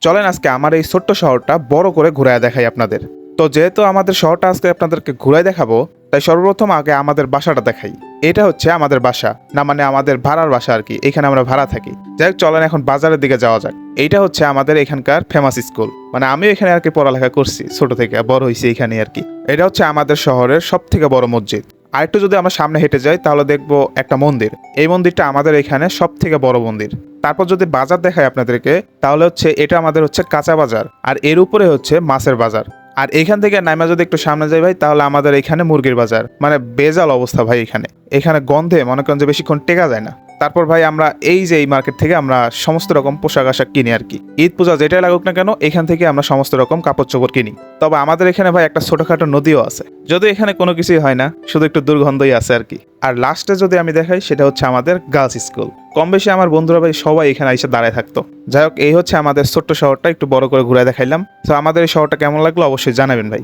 চলেন আজকে আমার এই ছোট্ট শহরটা বড় করে ঘুরায় দেখাই আপনাদের। তো যেহেতু আমাদের শহরটা আজকে আপনাদেরকে ঘুরায় দেখাবো, তাই সর্বপ্রথম আগে আমাদের বাসাটা দেখাই। এটা হচ্ছে আমাদের বাসা, না মানে আমাদের ভাড়ার বাসা আর কি, এখানে আমরা ভাড়া থাকি। যাই হোক, চলেন এখন বাজারের দিকে যাওয়া যাক। এইটা হচ্ছে আমাদের এখানকার ফেমাস স্কুল, মানে আমিও এখানে আর কি পড়ালেখা করছি, ছোট থেকে বড় হয়েছি এখানে আর কি। এটা হচ্ছে আমাদের শহরের সব থেকে বড় মসজিদ। আরেকটু যদি আমরা সামনে হেঁটে যাই তাহলে দেখবো একটা মন্দির। এই মন্দিরটা আমাদের এখানে সব থেকে বড় মন্দির। তারপর যদি বাজার দেখাই আপনাদেরকে, তাহলে হচ্ছে এটা আমাদের হচ্ছে কাঁচা বাজার, আর এর উপরে হচ্ছে মাছের বাজার। আর এখান থেকে নাইমা যদি একটু সামনে যাই ভাই, তাহলে আমাদের এখানে মুরগির বাজার। মানে বেজাল অবস্থা ভাই, এখানে গন্ধে মনে করেন যে বেশিক্ষণ টেকা যায় না। তারপর ভাই আমরা এই যে এই মার্কেট থেকে আমরা সমস্ত রকম পোশাক আশাক কিনি আর কি। ঈদ পূজা যেটাই লাগুক না কেন, এখান থেকে আমরা সমস্ত রকম কাপড় চোপড় কিনি। তবে আমাদের এখানে ভাই একটা ছোটখাটো নদীও আছে, যদিও এখানে কোনো কিছুই হয় না, শুধু একটু দুর্গন্ধই আছে আর কি। আর লাস্টে যদি আমি দেখাই, সেটা হচ্ছে আমাদের গার্লস স্কুল। কম বেশি আমার বন্ধুরা ভাই সবাই এখানে এসে দাঁড়ায় থাকতো। যাই হোক, এই হচ্ছে আমাদের ছোট্ট শহরটা একটু বড় করে ঘুরে দেখাইলাম। তো আমাদের এই শহরটা কেমন লাগলো অবশ্যই জানাবেন ভাই।